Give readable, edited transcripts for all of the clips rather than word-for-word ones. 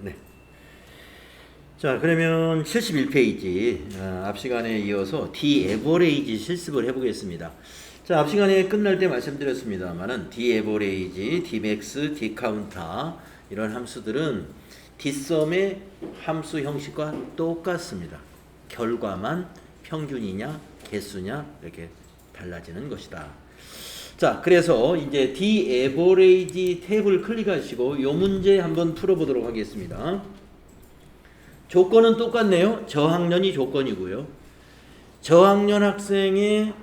네. 자, 그러면 71페이지 앞 시간에 이어서 D-에버레이지 실습을 해보겠습니다. 자, 앞 시간에 끝날 때 말씀드렸습니다만은 D-에버레이지, D-맥스, D-카운터 이런 함수들은 D썸의 함수 형식과 똑같습니다. 결과만 평균이냐 개수냐 이렇게 달라지는 것이다. 자, 그래서 이제 D-에버레이지 탭을 클릭하시고 이 문제 한번 풀어보도록 하겠습니다. 조건은 똑같네요. 저학년이 조건이고요. 저학년 학생의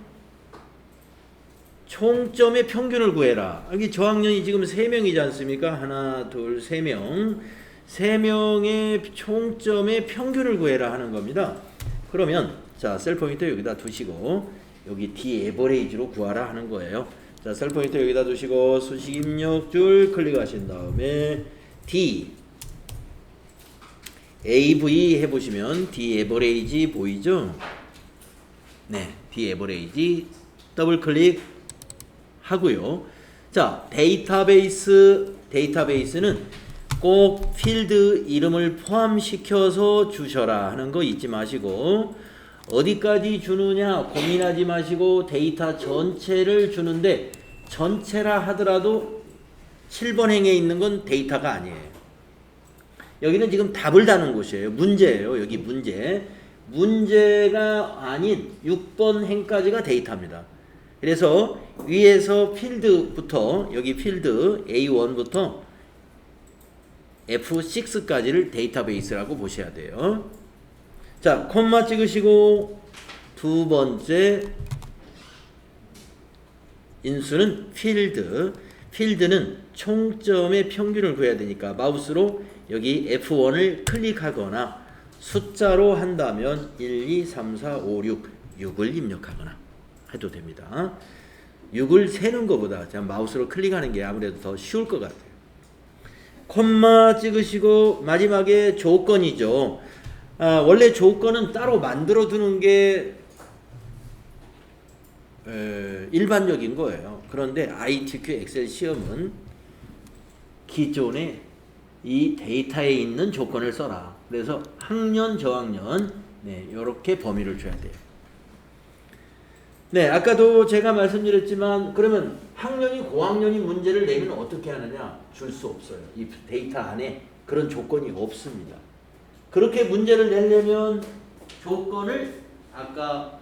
총점의 평균을 구해라. 여기 저학년이 지금 3명이지 않습니까? 하나, 둘, 3명. 3명의 총점의 평균을 구해라 하는 겁니다. 그러면 자, 셀 포인터 여기다 두시고 여기 D-에버레이지로 구하라 하는 거예요. 자, 셀 포인터 여기다 두시고 수식 입력줄 클릭하신 다음에 D AV 해보시면 D-에버레이지 보이죠? 네, D-에버레이지 더블 클릭 하고요. 자, 데이터베이스는 꼭 필드 이름을 포함시켜서 주셔라 하는 거 잊지 마시고 어디까지 주느냐 고민하지 마시고 데이터 전체를 주는데 전체라 하더라도 7번 행에 있는 건 데이터가 아니에요. 여기는 지금 답을 다는 곳이에요. 문제예요. 여기 문제. 문제가 아닌 6번 행까지가 데이터입니다. 그래서 위에서 필드부터 여기 필드 A1부터 F6까지를 데이터베이스라고 보셔야 돼요. 자, 콤마 찍으시고 두 번째 인수는 필드. 필드는 총점의 평균을 구해야 되니까 마우스로 여기 F1을 클릭하거나 숫자로 한다면 1, 2, 3, 4, 5, 6을 입력하거나 해도 됩니다. 6을 세는 것보다 그냥 마우스로 클릭하는 게 아무래도 더 쉬울 것 같아요. 콤마 찍으시고 마지막에 조건이죠. 원래 조건은 따로 만들어 두는 게 일반적인 거예요. 그런데 ITQ 엑셀 시험은 기존에 이 데이터에 있는 조건을 써라. 그래서 학년, 저학년 이렇게 범위를 줘야 돼요. 네, 아까도 제가 말씀드렸지만 그러면 학년이 고학년이 문제를 내면 어떻게 하느냐? 줄 수 없어요. 이 데이터 안에 그런 조건이 없습니다. 그렇게 문제를 내려면 조건을 아까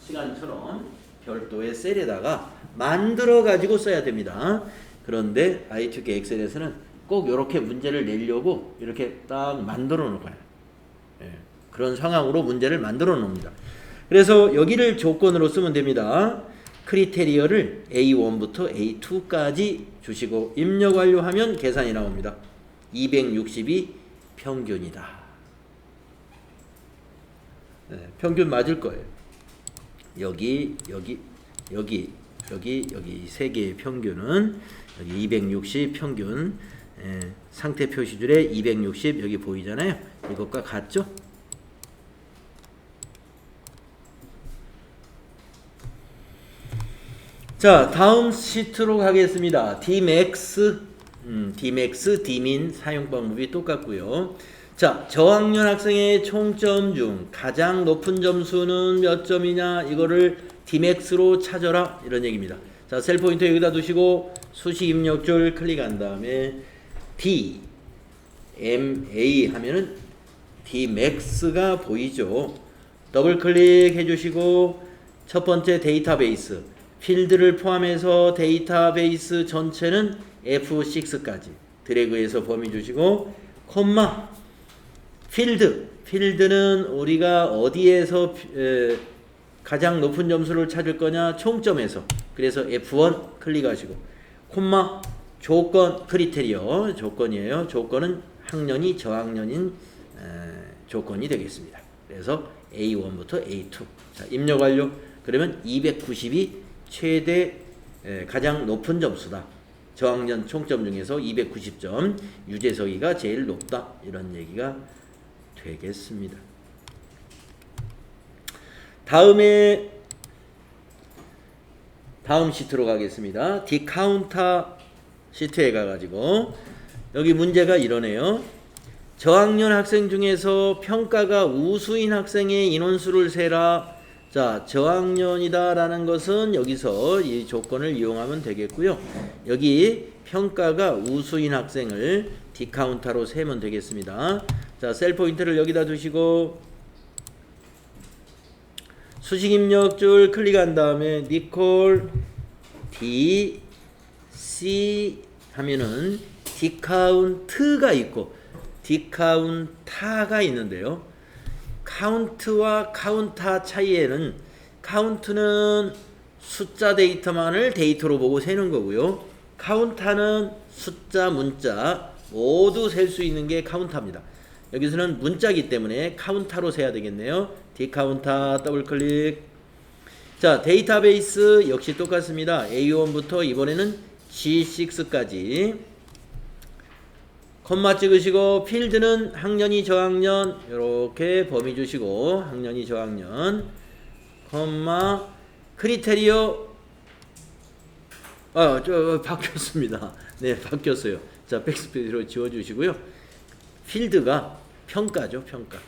시간처럼 별도의 셀에다가 만들어 가지고 써야 됩니다. 그런데 ITQ 엑셀에서는 꼭 이렇게 문제를 내려고 이렇게 딱 만들어 놓아요. 그런 상황으로 문제를 만들어 놓습니다. 그래서 여기를 조건으로 쓰면 됩니다. 크리테리어를 A1부터 A2까지 주시고 입력 완료하면 계산이 나옵니다. 260이 평균이다. 평균 맞을 거예요. 여기 세 개의 평균은 여기 260 평균 상태 표시줄에 260 여기 보이잖아요. 이것과 같죠? 자, 다음 시트로 가겠습니다. D-맥스, D-min 사용 방법이 똑같고요. 자, 저학년 학생의 총점 중 가장 높은 점수는 몇 점이냐 이거를 D-max로 찾아라 이런 얘기입니다. 자, 셀 포인터 여기다 두시고 수식 입력줄 클릭한 다음에 D, MA 하면은 D-max가 보이죠. 더블 클릭 해주시고 첫 번째 데이터베이스 필드를 포함해서 데이터베이스 전체는 F6까지 드래그해서 범위 주시고 콤마 필드는 우리가 어디에서 가장 높은 점수를 찾을 거냐 총점에서 그래서 F1 클릭하시고 콤마 조건 크리테리어 조건이에요. 조건은 학년이 저학년인 조건이 되겠습니다. 그래서 A1부터 A2 자, 입력 완료. 그러면 290이 최대 가장 높은 점수다. 저학년 총점 중에서 290점 유재석이가 제일 높다. 이런 얘기가 되겠습니다. 다음 시트로 가겠습니다. D-카운터 시트에 가가지고 여기 문제가 이러네요. 저학년 학생 중에서 평가가 우수인 학생의 인원수를 세라. 자, 저학년이다라는 것은 여기서 이 조건을 이용하면 되겠고요. 여기 평가가 우수인 학생을 디카운타로 세면 되겠습니다. 자, 셀 포인트를 여기다 두시고 수식 입력줄 클릭한 다음에 니콜 D C 하면은 디카운트가 있고 디카운타가 있는데요. 카운트와 카운타 차이에는 카운트는 숫자 데이터만을 데이터로 보고 세는 거고요. 카운타는 숫자, 문자 모두 셀 수 있는 게 카운타입니다. 여기서는 문자이기 때문에 카운타로 세야 되겠네요. 디카운타 더블 클릭. 자, 데이터베이스 역시 똑같습니다. A1부터 이번에는 G6까지 콤마 찍으시고 필드는 학년이 저학년 이렇게 범위 주시고 학년이 저학년 콤마 크리테리어 바뀌었습니다. 네, 바뀌었어요. 자, 백스페이스로 지워주시고요. 필드가 평가죠, 평가.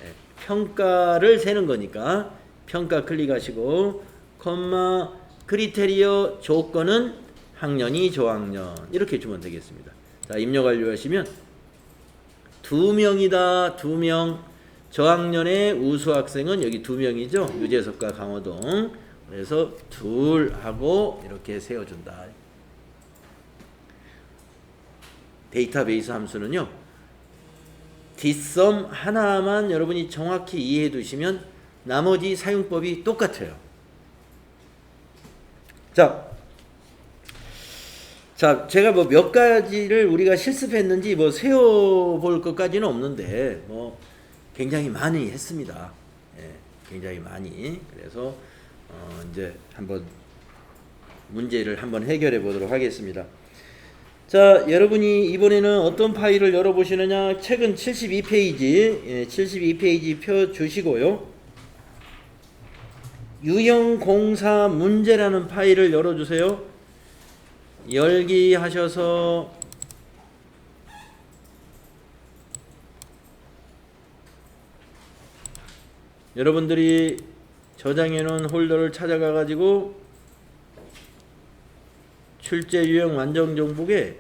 네, 평가를 세는 거니까 평가 클릭하시고 콤마 크리테리어 조건은 학년이 저학년 이렇게 주면 되겠습니다. 자, 입력 완료하시면 2명이다. 2명. 저학년의 우수 학생은 여기 2명이죠. 유재석과 강호동. 그래서 둘 하고 이렇게 세워준다. 데이터베이스 함수는요. 뒷섬 하나만 여러분이 정확히 이해해 두시면 나머지 사용법이 똑같아요. 자, 제가 뭐 몇 가지를 우리가 실습했는지 뭐 세어볼 것까지는 없는데 뭐 굉장히 많이 했습니다. 예, 굉장히 많이. 그래서 이제 한번 문제를 한번 해결해 보도록 하겠습니다. 자, 여러분이 이번에는 어떤 파일을 열어보시느냐? 책은 72페이지, 72페이지 펴 주시고요. 유형공사 문제라는 파일을 열어주세요. 열기 하셔서 여러분들이 저장해 놓은 홀더를 찾아가 가지고 출제 유형 완전 정복에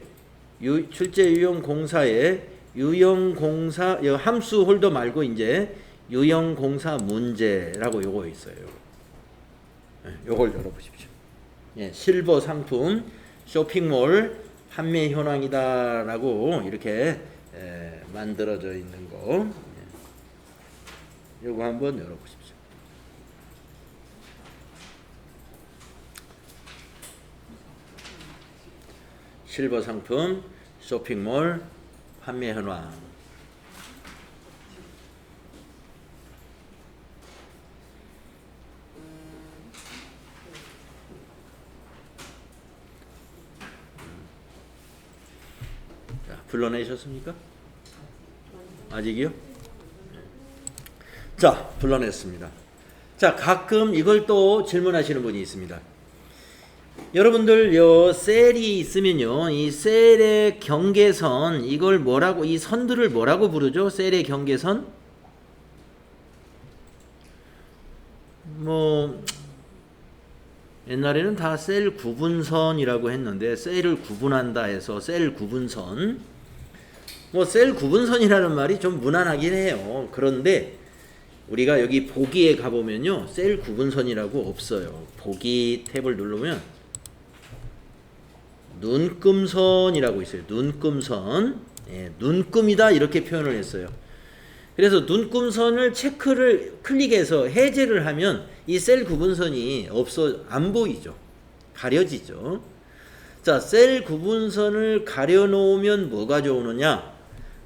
출제 유형 공사에 유형 공사 함수 홀더 말고 이제 유형 공사 문제라고 요거 있어요. 요걸 열어 보십시오. 예, 실버 상품 쇼핑몰 판매 현황이다라고 이렇게 만들어져 있는 거. 요거 한번 열어 보십시오. 실버 상품 쇼핑몰 판매 현황. 자, 불러내셨습니까? 아직이요? 자, 불러냈습니다. 자, 가끔 이걸 또 질문하시는 분이 있습니다. 여러분들 요 셀이 있으면요, 이 셀의 경계선 이걸 뭐라고, 이 선들을 뭐라고 부르죠? 셀의 경계선? 뭐 옛날에는 다 셀 구분선이라고 했는데 셀을 구분한다 해서 셀 구분선. 뭐 셀 구분선이라는 말이 좀 무난하긴 해요. 그런데 우리가 여기 보기에 가보면요, 셀 구분선이라고 없어요. 보기 탭을 누르면 눈금선이라고 있어요. 눈금선. 예, 눈금이다 이렇게 표현을 했어요. 그래서 눈금선을 체크를 클릭해서 해제를 하면 이 셀 구분선이 안 보이죠. 가려지죠. 자, 셀 구분선을 가려놓으면 뭐가 좋으느냐?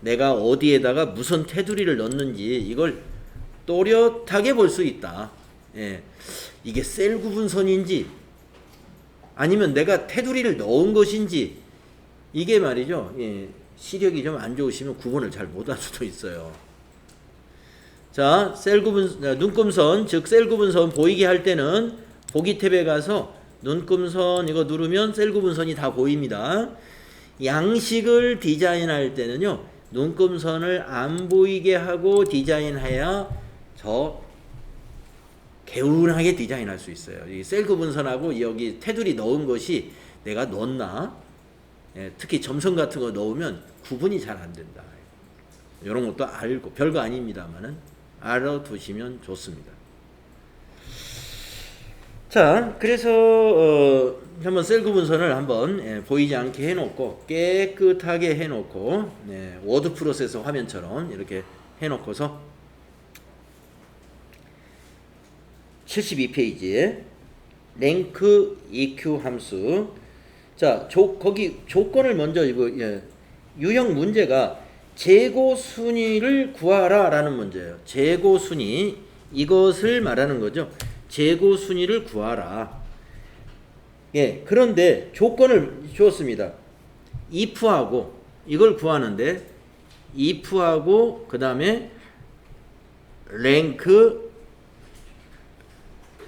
내가 어디에다가 무슨 테두리를 넣는지 이걸 또렷하게 볼 수 있다. 예, 이게 셀 구분선인지 아니면 내가 테두리를 넣은 것인지 이게 말이죠. 예, 시력이 좀 안 좋으시면 구분을 잘 못할 수도 있어요. 자, 셀 구분, 눈금선, 즉 셀 구분선 보이게 할 때는 보기 탭에 가서 눈금선 이거 누르면 셀 구분선이 다 보입니다. 양식을 디자인할 때는요, 눈금선을 안 보이게 하고 디자인해야 저 개운하게 디자인할 수 있어요. 이 셀 구분선하고 여기 테두리 넣은 것이 내가 넣었나? 예, 특히 점선 같은 거 넣으면 구분이 잘 안 된다. 이런 것도 알고 별거 아닙니다만은 알아두시면 좋습니다. 자, 그래서 한번 셀 구분선을 한번 보이지 않게 해놓고 깨끗하게 해놓고 워드 프로세서 화면처럼 이렇게 해놓고서 72페이지에 랭크 EQ 함수. 자, 거기 조건을 먼저 이거 유형 문제가 재고 순위를 구하라 라는 문제예요. 재고 순위, 이것을 말하는 거죠. 재고 순위를 구하라. 예, 그런데 조건을 주었습니다. if하고 이걸 구하는데 if하고 그 다음에 rank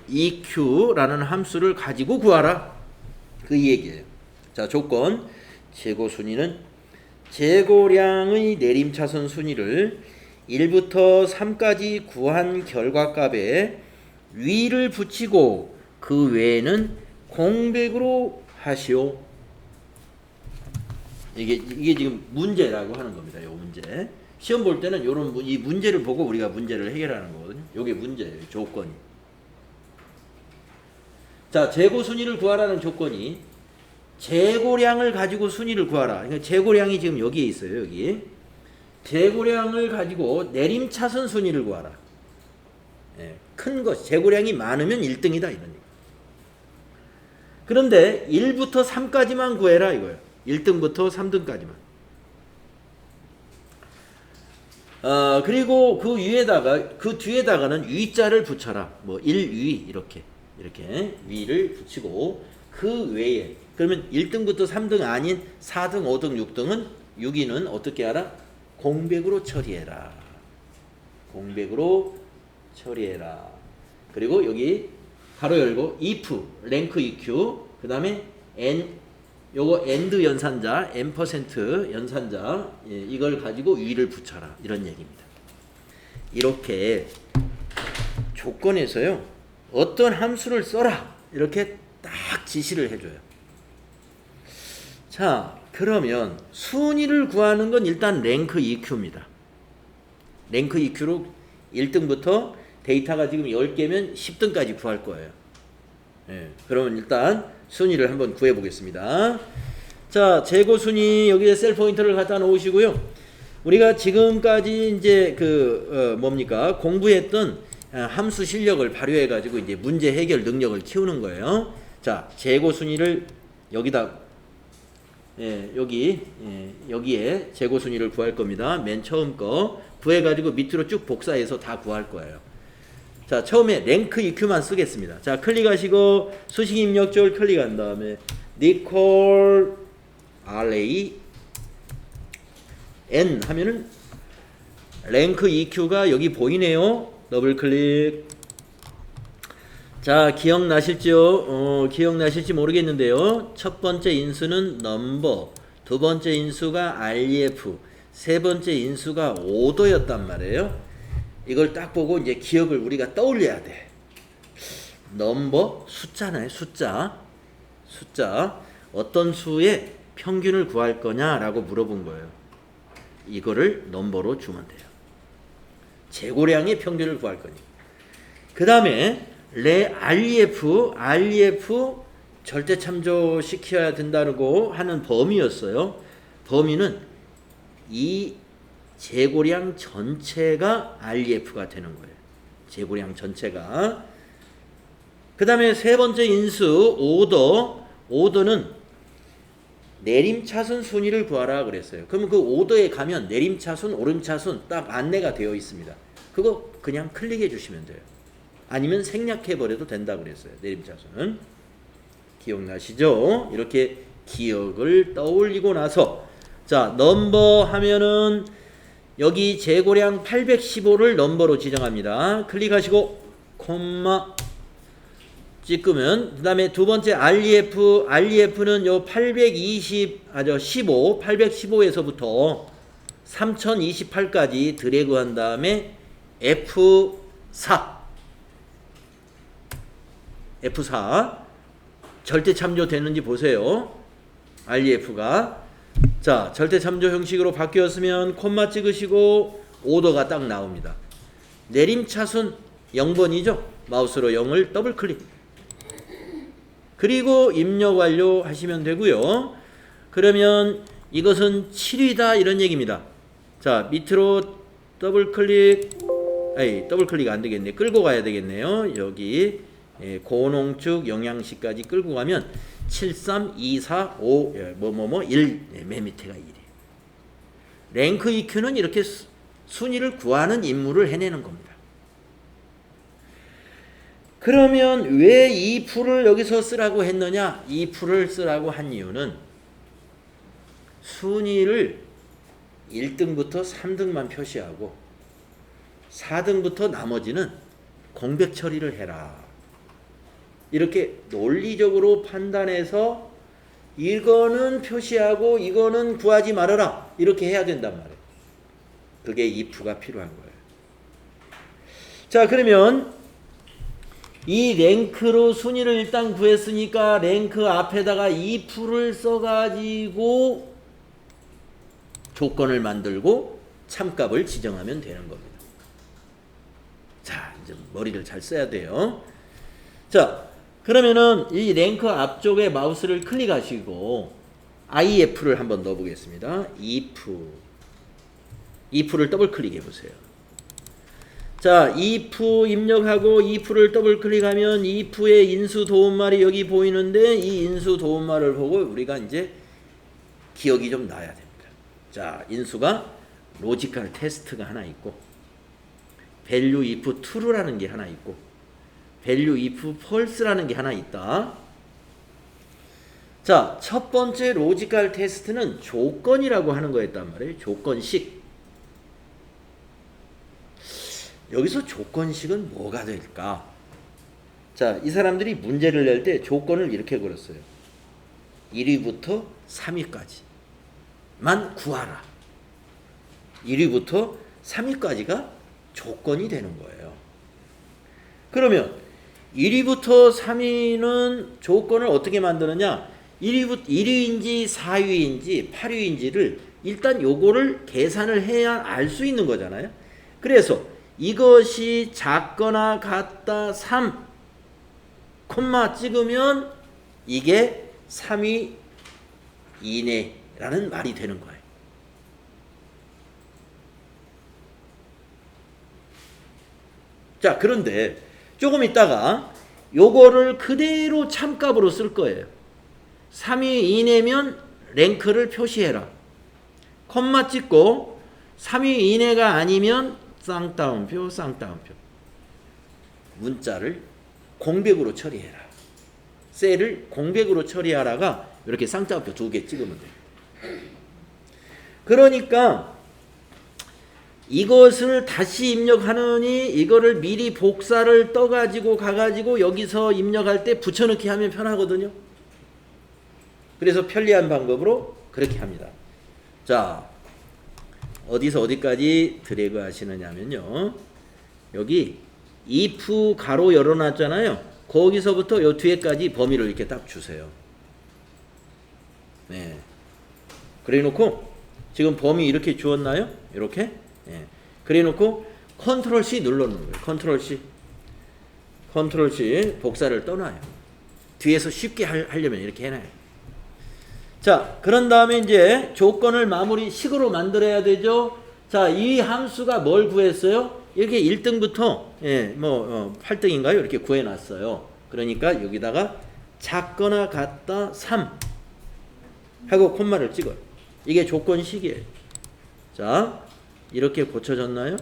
eq라는 함수를 가지고 구하라. 그 얘기예요. 자, 조건. 재고 순위는 재고량의 내림차순 순위를 1부터 3까지 구한 결과값에 위를 붙이고 그 외에는 공백으로 하시오. 이게 지금 문제라고 하는 겁니다. 이 문제. 시험 볼 때는 이 문제를 보고 우리가 문제를 해결하는 거거든요. 이게 문제예요. 조건이. 자, 재고 순위를 구하라는 조건이 재고량을 가지고 순위를 구하라. 그러니까 재고량이 지금 여기에 있어요. 여기. 재고량을 가지고 내림차순 순위를 구하라. 예, 큰 것, 재고량이 많으면 1등이다 이런 얘기. 그런데 1부터 3까지만 구해라 이거예요. 1등부터 3등까지만. 그리고 그 위에다가 그 뒤에다가는 위자를 붙여라. 뭐 1위 이렇게 위를 붙이고 그 외에 그러면 1등부터 3등 아닌 4등, 5등, 6등은 6위는 어떻게 하라? 공백으로 처리해라. 공백으로 처리해라. 그리고 여기 가로 열고 if, rank EQ, 그 다음에 요거 and 연산자, n% 연산자, 이걸 가지고 위를 붙여라. 이런 얘기입니다. 이렇게 조건에서요, 어떤 함수를 써라. 이렇게 딱 지시를 해줘요. 자, 그러면 순위를 구하는 건 일단 rank EQ입니다. rank EQ로 1등부터 데이터가 지금 10개면 10등까지 구할 거예요. 그러면 일단 순위를 한번 구해 보겠습니다. 자, 재고 순위 여기에 셀 포인터를 갖다 놓으시고요. 우리가 지금까지 이제 공부했던 함수 실력을 발휘해 가지고 이제 문제 해결 능력을 키우는 거예요. 자, 재고 순위를 여기다 여기에 재고 순위를 구할 겁니다. 맨 처음 거 구해 가지고 밑으로 쭉 복사해서 다 구할 거예요. 자, 처음에 랭크 EQ만 쓰겠습니다. 자, 클릭하시고 수식 입력줄 클릭한 다음에 니콜 RA N 하면은 랭크 EQ가 여기 보이네요. 더블 클릭. 자, 기억나실지 모르겠는데요. 첫 번째 인수는 넘버, 두 번째 인수가 REF, 세 번째 인수가 오더였단 말이에요. 이걸 딱 보고 이제 기억을 우리가 떠올려야 돼. 넘버, 숫자네, 숫자. 어떤 수의 평균을 구할 거냐라고 물어본 거예요. 이거를 넘버로 주면 돼요. 재고량의 평균을 구할 거니. 그 다음에 REF 절대 참조시켜야 된다고 하는 범위였어요. 범위는 이 재고량 전체가 REF가 되는 거예요. 재고량 전체가. 그 다음에 세 번째 인수 오더는 내림차순 순위를 구하라 그랬어요. 그러면 그 오더에 가면 내림차순, 오름차순 딱 안내가 되어 있습니다. 그거 그냥 클릭해 주시면 돼요. 아니면 생략해 버려도 된다 그랬어요. 내림차순은. 기억나시죠? 이렇게 기억을 떠올리고 나서 자, 넘버 하면은 여기 재고량 815를 넘버로 지정합니다. 클릭하시고 콤마 찍으면 그 다음에 두 번째 REF는 요 815에서부터 3028까지 드래그 한 다음에 F4 절대 참조 됐는지 보세요. REF가 자 절대 참조 형식으로 바뀌었으면 콤마 찍으시고 오더가 딱 나옵니다. 내림차순 0번이죠. 마우스로 0을 더블 클릭. 그리고 입력 완료 하시면 되고요. 그러면 이것은 7위다 이런 얘기입니다. 자 밑으로 더블 클릭 더블 클릭 안 되겠네. 끌고 가야 되겠네요. 여기 고농축 영양식까지 끌고 가면 7, 3, 2, 4, 5 1 맨 밑에가 1이에요. 랭크 EQ는 이렇게 순위를 구하는 임무를 해내는 겁니다. 그러면 왜 이 풀을 여기서 쓰라고 했느냐? 이 풀을 쓰라고 한 이유는 순위를 1등부터 3등만 표시하고 4등부터 나머지는 공백 처리를 해라. 이렇게 논리적으로 판단해서 이거는 표시하고 이거는 구하지 말아라. 이렇게 해야 된단 말이에요. 그게 if가 필요한 거예요. 자, 그러면 이 랭크로 순위를 일단 구했으니까 랭크 앞에다가 if를 써가지고 조건을 만들고 참값을 지정하면 되는 겁니다. 자, 이제 머리를 잘 써야 돼요. 자, 그러면은 이 랭크 앞쪽에 마우스를 클릭하시고 if를 한번 넣어 보겠습니다. if를 더블 클릭해 보세요. 자, if 입력하고 if를 더블 클릭하면 if의 인수 도움말이 여기 보이는데 이 인수 도움말을 보고 우리가 이제 기억이 좀 나야 됩니다. 자, 인수가 로지컬 테스트가 하나 있고 value if true라는 게 하나 있고 value if false라는 게 하나 있다. 자, 첫 번째 로지컬 테스트는 조건이라고 하는 거였단 말이에요. 조건식. 여기서 조건식은 뭐가 될까? 자, 이 사람들이 문제를 낼 때 조건을 이렇게 걸었어요. 1위부터 3위까지만 구하라. 1위부터 3위까지가 조건이 되는 거예요. 그러면 1위부터 3위는 조건을 어떻게 만드느냐? 1위인지 4위인지 8위인지를 일단 요거를 계산을 해야 알 수 있는 거잖아요. 그래서 이것이 작거나 같다 3, 콤마 찍으면 이게 3위 이내라는 말이 되는 거예요. 자, 그런데 조금 있다가 요거를 그대로 참값으로 쓸 거예요. 3위 이내면 랭크를 표시해라. 콤마 찍고 3위 이내가 아니면 쌍따옴표, 쌍따옴표. 문자를 공백으로 처리해라. 셀을 공백으로 처리하라가 이렇게 쌍따옴표 2개 찍으면 돼요. 그러니까 이것을 다시 입력하느니 이거를 미리 복사를 떠가지고 가가지고 여기서 입력할 때 붙여넣기 하면 편하거든요. 그래서 편리한 방법으로 그렇게 합니다. 자, 어디서 어디까지 드래그 하시느냐면요. 여기 if 가로 열어놨잖아요. 거기서부터 요 뒤에까지 범위를 이렇게 딱 주세요. 네. 그래 놓고 지금 범위 이렇게 주었나요? 이렇게. 네. 그래 놓고 컨트롤 C 눌러놓는 거예요. 컨트롤 C 복사를 떠나요. 뒤에서 쉽게 하려면 이렇게 해놔요. 자, 그런 다음에 이제 조건을 마무리 식으로 만들어야 되죠. 자, 이 함수가 뭘 구했어요? 이렇게 1등부터 8등인가요? 이렇게 구해놨어요. 그러니까 여기다가 작거나 같다 3 하고 콤마를 찍어요. 이게 조건식이에요. 자, 이렇게 고쳐졌나요?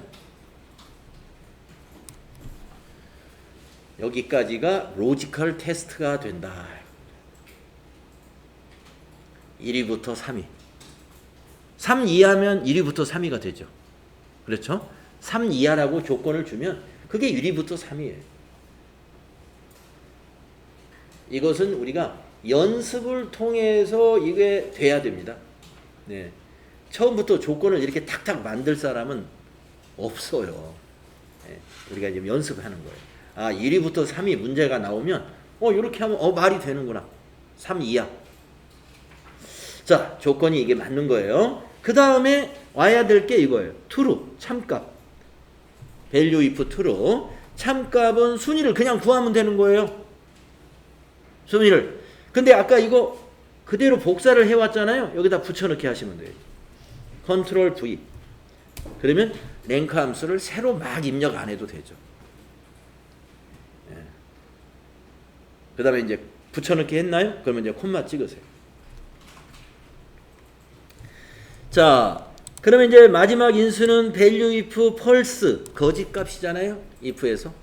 여기까지가 로지컬 테스트가 된다. 1위부터 3위. 3 이하면 1위부터 3위가 되죠. 그렇죠? 3 이하라고 조건을 주면 그게 1위부터 3위예요. 이것은 우리가 연습을 통해서 이게 돼야 됩니다. 네. 처음부터 조건을 이렇게 탁탁 만들 사람은 없어요. 예, 우리가 지금 연습하는 거예요. 아, 1위부터 3위 문제가 나오면 이렇게 하면 말이 되는구나. 3 이하. 자, 조건이 이게 맞는 거예요. 그 다음에 와야 될 게 이거예요. true, 참값. value if true. 참값은 순위를 그냥 구하면 되는 거예요. 순위를. 근데 아까 이거 그대로 복사를 해왔잖아요. 여기다 붙여넣기 하시면 돼요. 컨트롤 V. 그러면 랭크 함수를 새로 막 입력 안 해도 되죠. 예. 그 다음에 이제 붙여넣기 했나요? 그러면 이제 콤마 찍으세요. 자, 그러면 이제 마지막 인수는 value if false, 거짓 값이잖아요. if에서.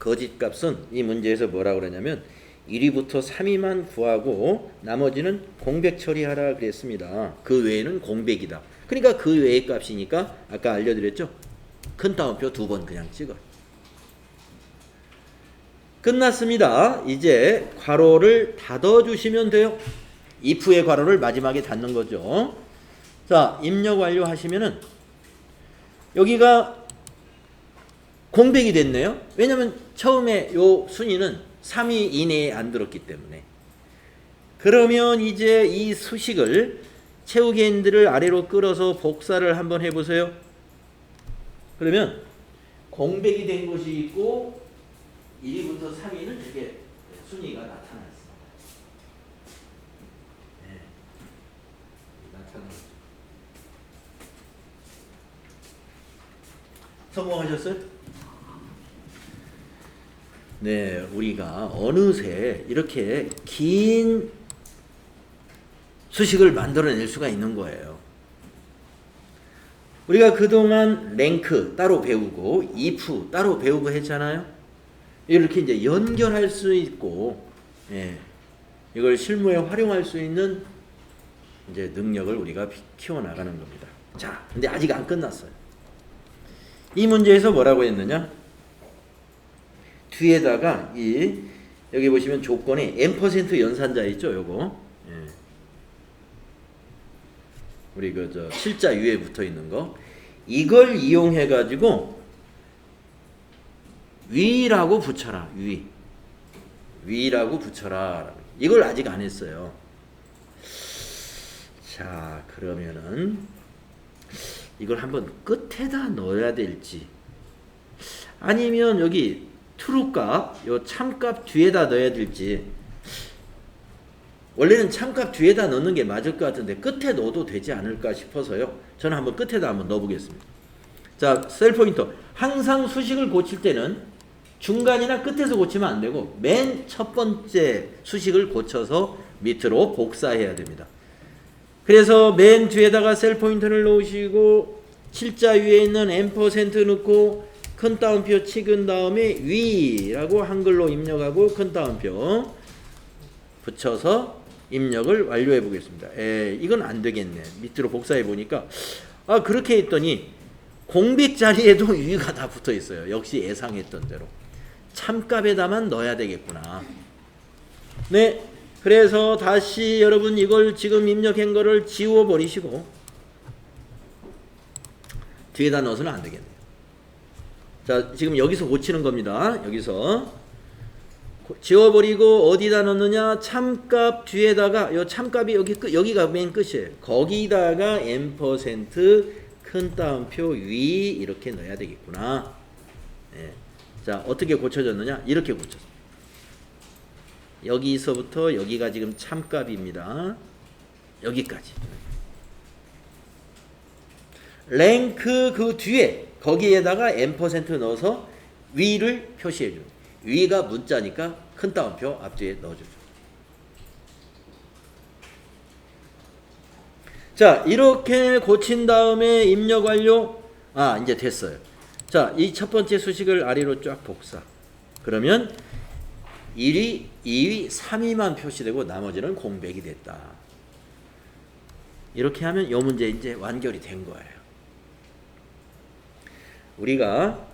거짓 값은 이 문제에서 뭐라고 그러냐면 1위부터 3위만 구하고 나머지는 공백 처리하라 그랬습니다. 그 외에는 공백이다. 그러니까 그 외의 값이니까 아까 알려드렸죠? 큰 따옴표 2번 그냥 찍어요. 끝났습니다. 이제 괄호를 닫아주시면 돼요. if의 괄호를 마지막에 닫는 거죠. 자, 입력 완료하시면은 여기가 공백이 됐네요. 왜냐면 처음에 요 순위는 3위 이내에 안 들었기 때문에. 그러면 이제 이 수식을 채우기 핸들을 아래로 끌어서 복사를 한번 해보세요. 그러면 공백이 된 곳이 있고 1위부터 3위는 이렇게 순위가 나타났습니다. 네. 나타났죠. 성공하셨어요? 네, 우리가 어느새 이렇게 긴 수식을 만들어낼 수가 있는 거예요. 우리가 그동안 랭크 따로 배우고 if 따로 배우고 했잖아요. 이렇게 이제 연결할 수 있고, 예, 이걸 실무에 활용할 수 있는 이제 능력을 우리가 키워나가는 겁니다. 자, 근데 아직 안 끝났어요. 이 문제에서 뭐라고 했느냐? 뒤에다가 여기 보시면 조건에 n% 연산자 있죠, 요거. 예. 우리 실자 위에 붙어 있는 거. 이걸 이용해 가지고 위라고 붙여라. 위라고 붙여라. 이걸 아직 안 했어요. 자, 그러면은 이걸 한번 끝에다 넣어야 될지 아니면 여기 true 값, 요 참값 뒤에다 넣어야 될지. 원래는 참값 뒤에다 넣는 게 맞을 것 같은데 끝에 넣어도 되지 않을까 싶어서요. 저는 한번 끝에다 한번 넣어보겠습니다. 자, 셀 포인터. 항상 수식을 고칠 때는 중간이나 끝에서 고치면 안 되고 맨 첫 번째 수식을 고쳐서 밑으로 복사해야 됩니다. 그래서 맨 뒤에다가 셀 포인터를 놓으시고 실자 위에 있는 n% 넣고 큰 따옴표 찍은 다음에 위라고 한글로 입력하고 큰 따옴표 붙여서 입력을 완료해 보겠습니다. 이건 안 되겠네. 밑으로 복사해 보니까 그렇게 했더니 공백 자리에도 위가 다 붙어 있어요. 역시 예상했던 대로. 참값에다만 넣어야 되겠구나. 네, 그래서 다시 여러분 이걸 지금 입력한 거를 지워 버리시고 뒤에다 넣어서는 안 되겠네요. 자, 지금 여기서 고치는 겁니다. 여기서 지워버리고 어디다 넣느냐? 참값 뒤에다가 요 참값이 여기가 맨 끝이에요. 거기다가 n% 큰 따옴표 위 이렇게 넣어야 되겠구나. 네. 자, 어떻게 고쳐졌느냐? 이렇게 고쳤어요. 여기서부터 여기가 지금 참값입니다. 여기까지. 랭크 그 뒤에 거기에다가 n% 넣어서 위를 표시해 줍니다. 위가 문자니까 큰 따옴표 앞뒤에 넣어주죠. 자, 이렇게 고친 다음에 입력 완료. 이제 됐어요. 자, 이 첫 번째 수식을 아래로 쫙 복사. 그러면 1위, 2위, 3위만 표시되고 나머지는 공백이 됐다. 이렇게 하면 이 문제 이제 완결이 된 거예요. 우리가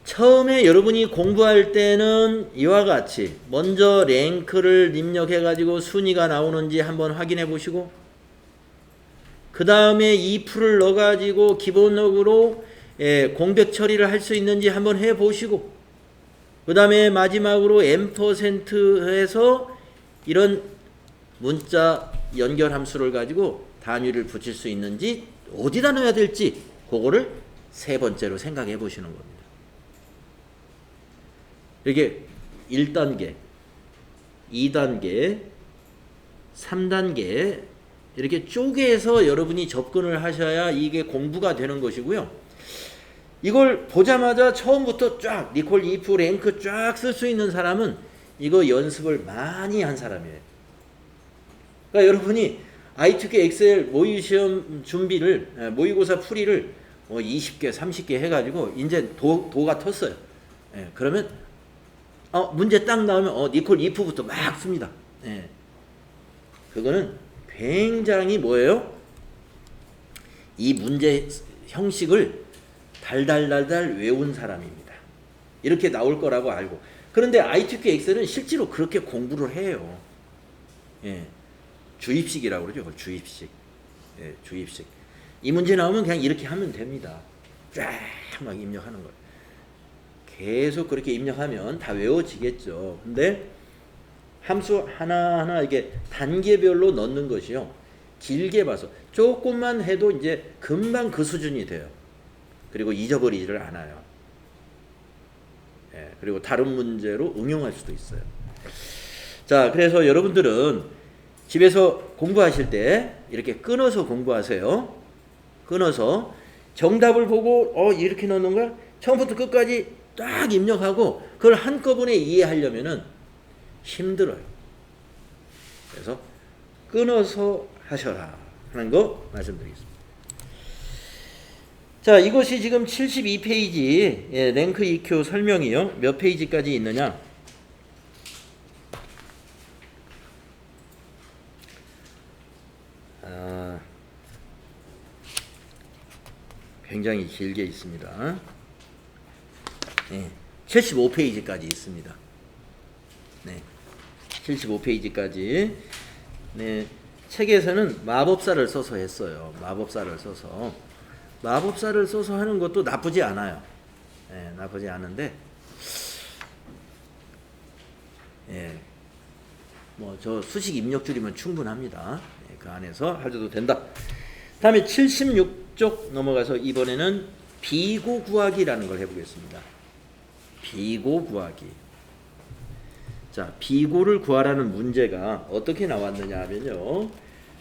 처음에 여러분이 공부할 때는 이와 같이 먼저 랭크를 입력해 가지고 순위가 나오는지 한번 확인해 보시고 그 다음에 if를 넣어가지고 기본적으로 공백 처리를 할 수 있는지 한번 해보시고, 그 다음에 마지막으로 %해서 이런 문자 연결 함수를 가지고 단위를 붙일 수 있는지 어디다 넣어야 될지 그거를 세 번째로 생각해 보시는 겁니다. 이게 1단계, 2단계, 3단계 이렇게 쪼개서 여러분이 접근을 하셔야 이게 공부가 되는 것이고요. 이걸 보자마자 처음부터 쫙 니콜, if, 랭크 쫙 쓸 수 있는 사람은 이거 연습을 많이 한 사람이에요. 그러니까 여러분이 I2K 엑셀 모의 시험 준비를, 모의고사 풀이를 20개, 30개 해가지고 이제 도가 텄어요. 그러면 문제 딱 나오면 니콜, if부터 막 씁니다. 그거는 굉장히 뭐예요? 이 문제 형식을 달달달달 외운 사람입니다. 이렇게 나올 거라고 알고. 그런데 I2K 엑셀은 실제로 그렇게 공부를 해요. 주입식이라고 그러죠. 주입식. 주입식. 이 문제 나오면 그냥 이렇게 하면 됩니다. 쫙 막 입력하는 거예요. 계속 그렇게 입력하면 다 외워지겠죠. 근데 함수 하나하나 이게 단계별로 넣는 것이요. 길게 봐서 조금만 해도 이제 금방 그 수준이 돼요. 그리고 잊어버리지를 않아요. 그리고 다른 문제로 응용할 수도 있어요. 자, 그래서 여러분들은 집에서 공부하실 때 이렇게 끊어서 공부하세요. 끊어서 정답을 보고 이렇게 넣는 거야? 처음부터 끝까지 딱 입력하고 그걸 한꺼번에 이해하려면은 힘들어요. 그래서 끊어서 하셔라 하는 거 말씀드리겠습니다. 자, 이것이 지금 72페이지 랭크 EQ 설명이요. 몇 페이지까지 있느냐? 굉장히 길게 있습니다. 75페이지까지 있습니다. 75페이지까지. 책에서는 마법사를 써서 했어요. 마법사를 써서 하는 것도 나쁘지 않아요. 나쁘지 않은데, 뭐 저 수식 입력줄이면 충분합니다. 그 안에서 하셔도 된다. 다음에 76쪽 넘어가서 이번에는 비고 구하기라는 걸 해보겠습니다. 비고 구하기. 자, 비고를 구하라는 문제가 어떻게 나왔느냐 하면요.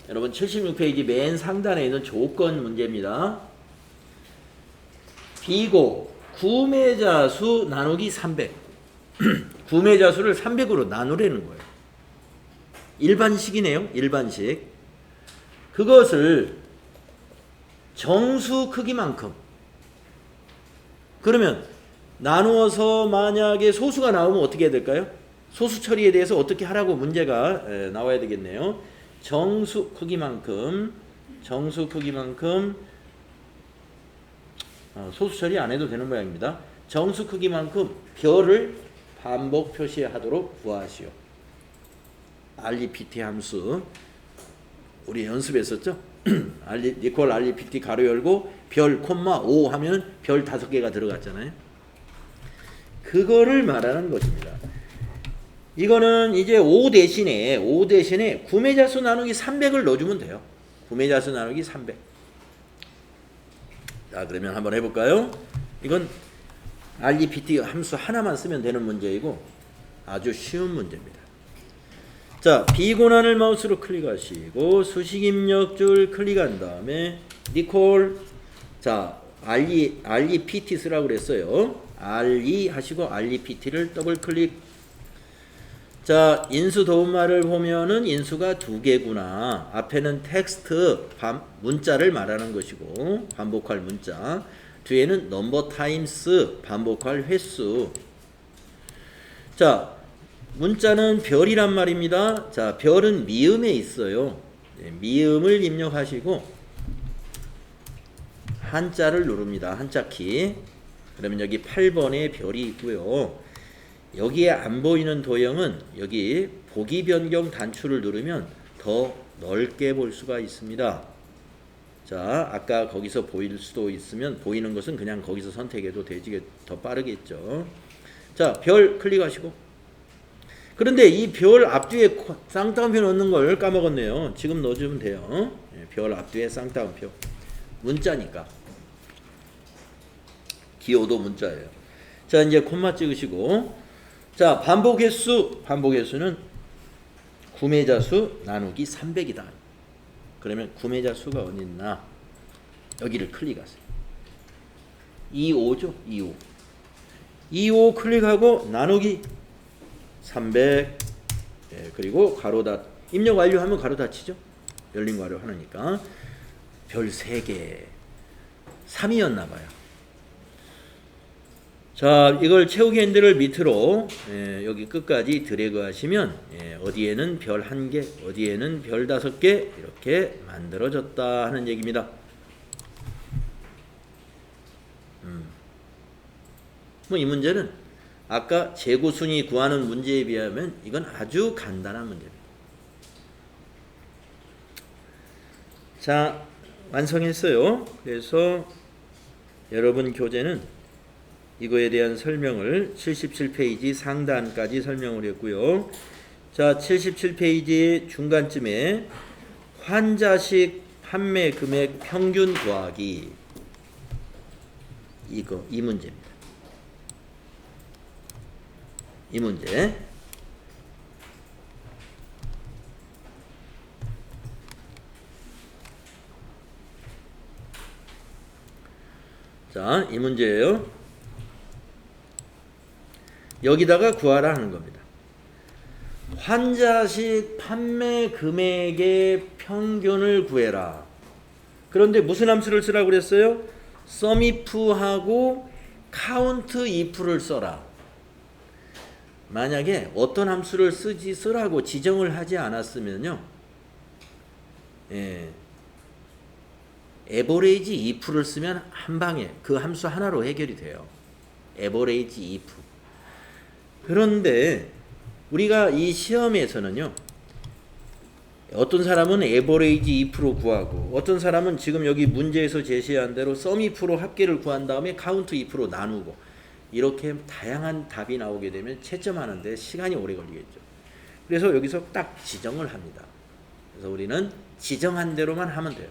여러분 76페이지 맨 상단에 있는 조건 문제입니다. 비고 구매자 수 나누기 300. 구매자 수를 300으로 나누라는 거예요. 일반식이네요. 일반식. 그것을 정수 크기만큼. 그러면 나누어서 만약에 소수가 나오면 어떻게 해야 될까요? 소수 처리에 대해서 어떻게 하라고 문제가 나와야 되겠네요. 정수 크기만큼 소수 처리 안 해도 되는 모양입니다. 정수 크기만큼 별을 반복 표시하도록 구하시오. REPT 함수 우리 연습했었죠? 니콜 REPT 가로 열고 별 콤마 5 하면 별 5개가 들어갔잖아요. 그거를 말하는 것입니다. 이거는 이제 5 대신에 구매자 수 나누기 300을 넣어주면 돼요. 구매자 수 나누기 300. 자, 그러면 한번 해볼까요? 이건 REPT 함수 하나만 쓰면 되는 문제이고 아주 쉬운 문제입니다. 자, 비고난을 마우스로 클릭하시고 수식 입력줄 클릭한 다음에 니콜, 자, REPT 쓰라고 그랬어요. RE 하시고 REPT를 더블 클릭. 자, 인수 도움말을 보면은 인수가 2개구나. 앞에는 텍스트 문자를 말하는 것이고 반복할 문자, 뒤에는 넘버 타임스 반복할 횟수. 자, 문자는 별이란 말입니다. 자, 별은 미음에 있어요. 미음을 입력하시고 한자를 누릅니다. 한자 키. 그러면 여기 8번에 별이 있고요. 여기에 안 보이는 도형은 여기 보기 변경 단추를 누르면 더 넓게 볼 수가 있습니다. 자, 아까 거기서 보일 수도 있으면 보이는 것은 그냥 거기서 선택해도 되지 더 빠르겠죠. 자, 별 클릭하시고. 그런데 이 별 앞뒤에 쌍따옴표 넣는 걸 까먹었네요. 지금 넣어주면 돼요. 별 앞뒤에 쌍따옴표. 문자니까. 기호도 문자예요. 자, 이제 콤마 찍으시고. 자, 반복 횟수는 구매자 수 나누기 300이다. 그러면 구매자 수가 어디 있나? 여기를 클릭하세요. 25죠? 25. 25 클릭하고 나누기 300. 예, 그리고 가로 닫 입력 완료하면 가로 닫히죠? 열린 가로 하니까 별 3개. 3이었나 봐요. 자, 이걸 채우기 핸들을 밑으로 여기 끝까지 드래그 하시면 어디에는 별 1개, 어디에는 별 5개 이렇게 만들어졌다 하는 얘기입니다. 뭐 이 문제는 아까 재고순위 구하는 문제에 비하면 이건 아주 간단한 문제입니다. 자, 완성했어요. 그래서 여러분 교재는 이거에 대한 설명을 77페이지 상단까지 설명을 했고요. 자, 77페이지 중간쯤에 환자식 판매 금액 평균 구하기, 이 문제입니다. 이 문제. 자, 이 문제예요. 여기다가 구하라 하는 겁니다. 환자식 판매 금액의 평균을 구해라. 그런데 무슨 함수를 쓰라고 그랬어요? SUMIF하고 COUNTIF를 써라. 만약에 어떤 함수를 쓰라고 지정을 하지 않았으면요, average if를 쓰면 한 방에 그 함수 하나로 해결이 돼요. average if. 그런데 우리가 이 시험에서는요, 어떤 사람은 average if로 구하고 어떤 사람은 지금 여기 문제에서 제시한 대로 SUMIF로 합계를 구한 다음에 COUNTIF로 나누고 이렇게 다양한 답이 나오게 되면 채점하는데 시간이 오래 걸리겠죠. 그래서 여기서 딱 지정을 합니다. 그래서 우리는 지정한 대로만 하면 돼요.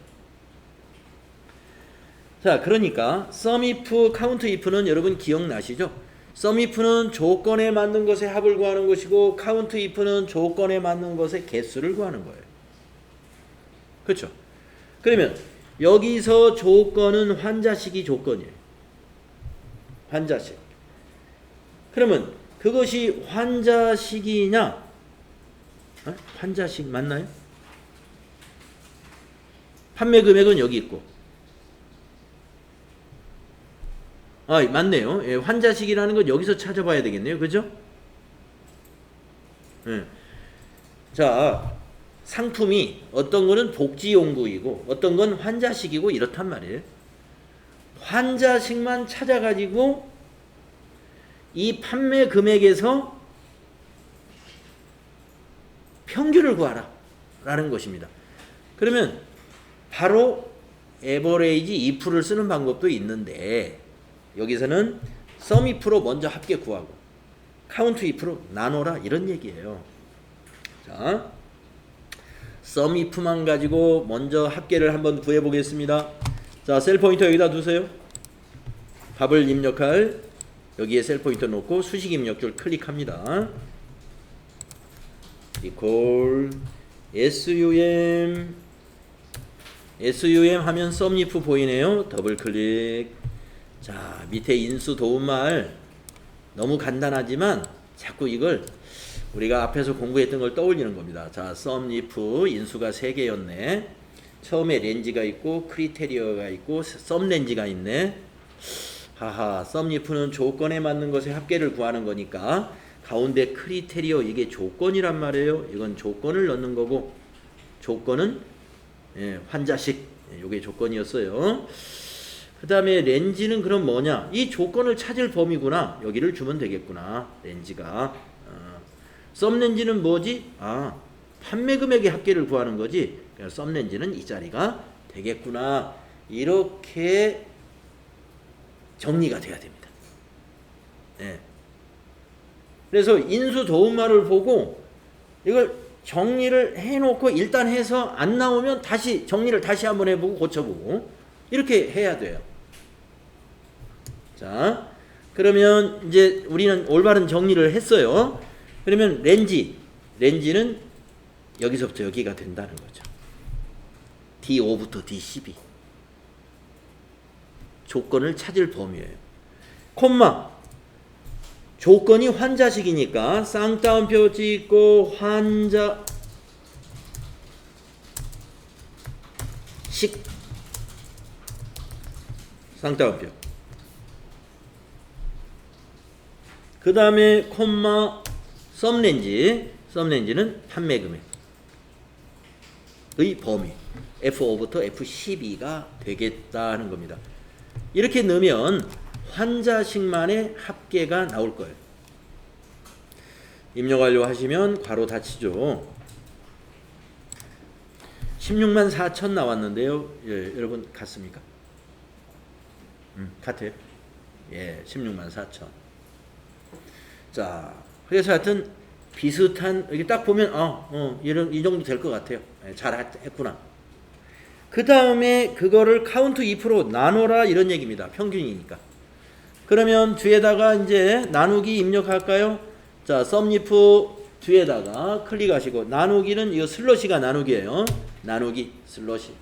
자, 그러니까 SUMIF, COUNTIF는 여러분 기억나시죠? SUMIF는 조건에 맞는 것의 합을 구하는 것이고 COUNTIF는 조건에 맞는 것의 개수를 구하는 거예요. 그렇죠? 그러면 여기서 조건은 환자식이 조건이에요. 환자식. 그러면 그것이 환자식이냐? 환자식 맞나요? 판매 금액은 여기 있고. 맞네요. 예, 환자식이라는 건 여기서 찾아봐야 되겠네요. 그죠? 예. 자, 상품이 어떤 거는 복지용구이고 어떤 건 환자식이고 이렇단 말이에요. 환자식만 찾아가지고 이 판매 금액에서 평균을 구하라 라는 것입니다. 그러면 바로 average if를 쓰는 방법도 있는데 여기서는 SUMIF로 먼저 합계 구하고 COUNTIF로 나눠라 이런 얘기예요. 자, SUMIF만 가지고 먼저 합계를 한번 구해 보겠습니다. 자, 셀 포인터 여기다 두세요. 답을 입력할 여기에 셀 포인터 놓고 수식 입력줄 클릭합니다. equal SUM 하면 SUMIF 보이네요. 더블 클릭. 자, 밑에 인수 도움말 너무 간단하지만 자꾸 이걸 우리가 앞에서 공부했던 걸 떠올리는 겁니다. 자, SUMIF 인수가 3개였네. 처음에 렌지가 있고 크리테리어가 있고 썸렌지가 있네. 하하, SUMIF는 조건에 맞는 것의 합계를 구하는 거니까 가운데 크리테리어 이게 조건이란 말이에요. 이건 조건을 넣는 거고 조건은 환자식 이게 조건이었어요. 그 다음에 렌지는 그럼 뭐냐? 이 조건을 찾을 범위구나. 여기를 주면 되겠구나. 렌지가. 썸렌지는 뭐지? 판매 금액의 합계를 구하는 거지. 그래서 썸렌지는 이 자리가 되겠구나. 이렇게 정리가 돼야 됩니다. 예. 그래서 인수 도움말을 보고 이걸 정리를 해놓고 일단 해서 안 나오면 다시 정리를 다시 한번 해보고 고쳐보고 이렇게 해야 돼요. 자, 그러면 이제 우리는 올바른 정리를 했어요. 그러면 렌지는 여기서부터 여기가 된다는 거죠. D5부터 D12 조건을 찾을 범위예요. 콤마 조건이 환자식이니까 쌍따옴표 찍고 환자식 쌍따옴표 그 다음에 콤마 썸렌지는 판매 금액의 범위 F5부터 F12가 되겠다는 겁니다. 이렇게 넣으면 환자식만의 합계가 나올 거예요. 입력 완료하시면 괄호 닫히죠. 16만 4천 나왔는데요. 예, 여러분 같습니까? 같아요. 예, 16만 4천. 자, 그래서 하여튼 비슷한 여기 딱 보면 이 정도 될 것 같아요. 예, 잘 했구나. 그 다음에 그거를 카운트 2% 나눠라 이런 얘기입니다. 평균이니까. 그러면 뒤에다가 이제 나누기 입력할까요? 자, 썸리프 뒤에다가 클릭하시고 나누기는 이거 슬러시가 나누기예요. 나누기 슬러시.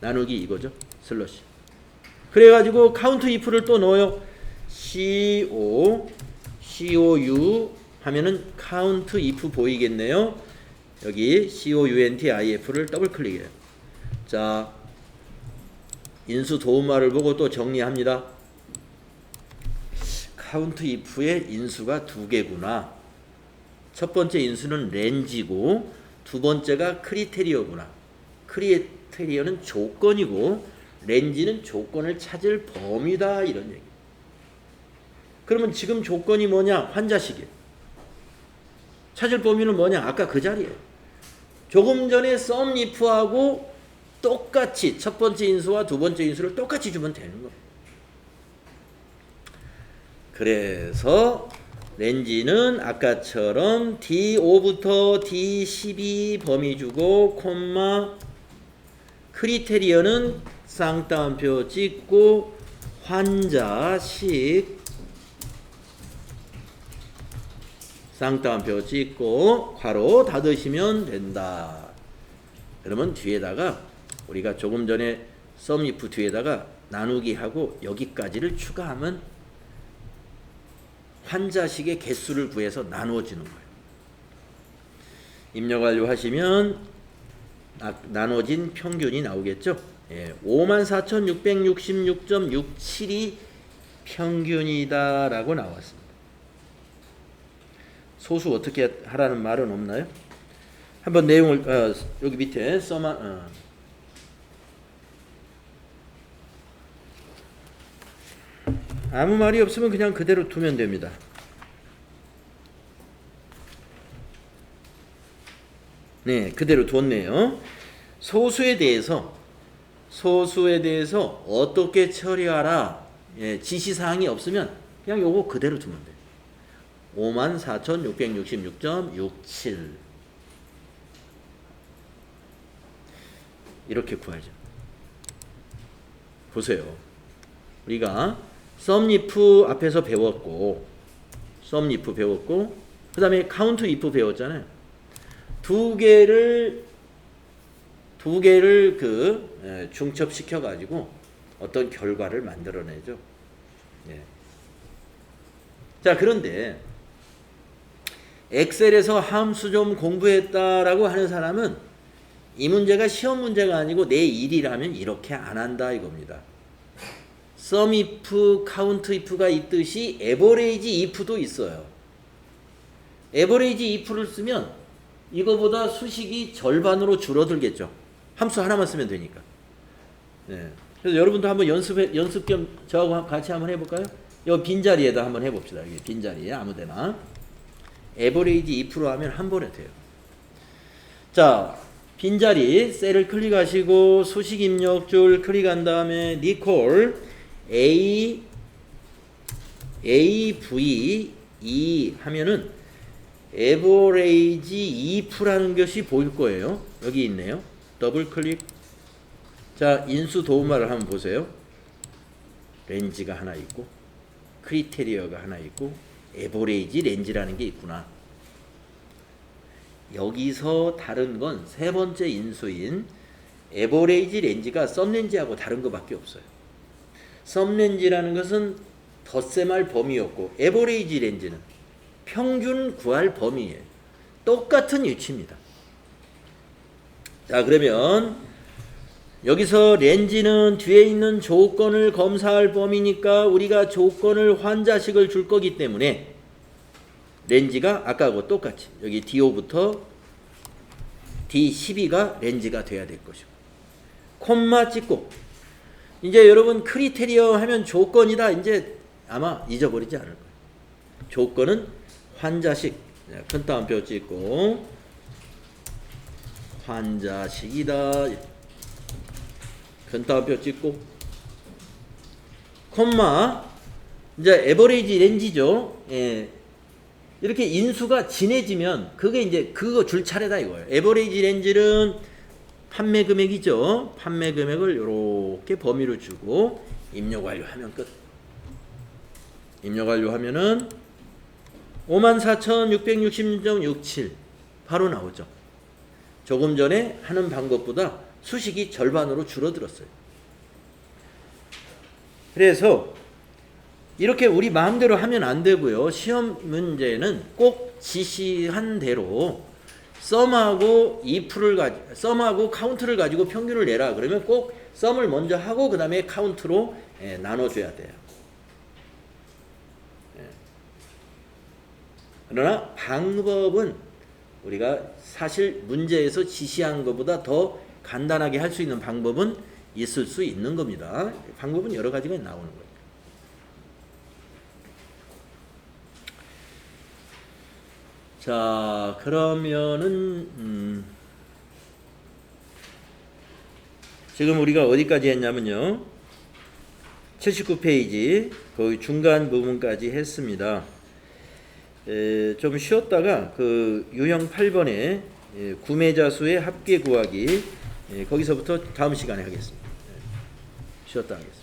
나누기 이거죠. 슬러시. 그래가지고 카운트 if를 또 넣어요. COU 하면은 카운트 if 보이겠네요. 여기 COUNTIF를 더블 클릭해요. 자, 인수 도움말을 보고 또 정리합니다. 카운트 if의 인수가 두 개구나. 첫 번째 인수는 렌지고 두 번째가 크리테리어구나. 크리테리어는 조건이고 렌지는 조건을 찾을 범위다 이런 얘기. 그러면 지금 조건이 뭐냐? 환자식이에요. 찾을 범위는 뭐냐? 아까 그 자리에요. 조금 전에 썸if하고 똑같이 첫 번째 인수와 두 번째 인수를 똑같이 주면 되는 거예요. 그래서 렌지는 아까처럼 D5부터 D12 범위 주고 콤마 크리테리어는 쌍따옴표 찍고 환자식 쌍따옴표 찍고 괄호 닫으시면 된다. 그러면 뒤에다가 우리가 조금 전에 썸if 뒤에다가 나누기 하고 여기까지를 추가하면 환자식의 개수를 구해서 나누어지는 거예요. 입력 완료하시면 나눠진 평균이 나오겠죠. 예, 54,666.67이 평균이다라고 나왔습니다. 소수 어떻게 하라는 말은 없나요? 한번 내용을 여기 밑에 아무 말이 없으면 그냥 그대로 두면 됩니다. 네, 그대로 뒀네요. 소수에 대해서 어떻게 처리하라 지시사항이 없으면 그냥 요거 그대로 두면 돼요. 54,666.67 이렇게 구하죠. 보세요. 우리가 썸if 앞에서 배웠고 그 다음에 카운트 if 배웠잖아요. 두 개를 중첩시켜 가지고 어떤 결과를 만들어내죠. 예. 자, 그런데 엑셀에서 함수 좀 공부했다라고 하는 사람은 이 문제가 시험 문제가 아니고 내 일이라면 이렇게 안 한다 이겁니다. 썸if, 카운트if가 있듯이 에버레이지 if도 있어요. 에버레이지 if를 쓰면 이거보다 수식이 절반으로 줄어들겠죠. 함수 하나만 쓰면 되니까. 네. 그래서 여러분도 한번 연습 겸 저하고 같이 한번 해볼까요? 이 빈자리에다 한번 해봅시다. 여기 빈자리에 아무데나. 에버레이지 if로 하면 한 번에 돼요. 자, 빈자리 셀을 클릭하시고 수식 입력 줄 클릭한 다음에 니콜 AV 2 하면은 에버레이지 2%라는 것이 보일 거예요. 여기 있네요. 더블 클릭. 자, 인수 도움말을 한번 보세요. 렌즈가 하나 있고 크리테리어가 하나 있고 에버레이지 렌즈라는 게 있구나. 여기서 다른 건 세 번째 인수인 에버레이지 렌즈가 썸렌즈하고 다른 것밖에 없어요. 썸렌즈라는 것은 덧셈할 범위였고 에버레이지 렌즈는 평균 구할 범위예요. 똑같은 위치입니다. 자, 그러면 여기서 렌즈는 뒤에 있는 조건을 검사할 범위니까 우리가 조건을 환자식을 줄 거기 때문에 렌즈가 아까하고 똑같이 여기 D5부터 D12가 렌즈가 돼야 될 것이고 콤마 찍고 이제 여러분 크리테리어 하면 조건이다 이제 아마 잊어버리지 않을 거예요. 조건은 환자식 큰 따옴표 찍고 환자식이다 큰 따옴표 찍고 콤마 이제 에버레이지 렌즈죠. 예. 이렇게 인수가 진해지면 그게 이제 그거 줄 차례다 이거예요. 에버레이지 렌즈는 판매 금액이죠. 판매 금액을 이렇게 범위로 주고 입력 완료하면 끝. 입력 완료하면은 54,660.67 바로 나오죠. 조금 전에 하는 방법보다 수식이 절반으로 줄어들었어요. 그래서 이렇게 우리 마음대로 하면 안 되고요. 시험 문제는 꼭 지시한 대로 썸하고 썸하고 카운트를 가지고 평균을 내라. 그러면 꼭 썸을 먼저 하고 그 다음에 카운트로 나눠줘야 돼요. 그러나 방법은 우리가 사실 문제에서 지시한 것보다 더 간단하게 할 수 있는 방법은 있을 수 있는 겁니다. 방법은 여러 가지가 나오는 거예요. 자, 그러면은 지금 우리가 어디까지 했냐면요. 79페이지 거기 중간 부분까지 했습니다. 좀 쉬었다가 그 유형 8번에 구매자 수의 합계 구하기 거기서부터 다음 시간에 하겠습니다. 쉬었다 하겠습니다.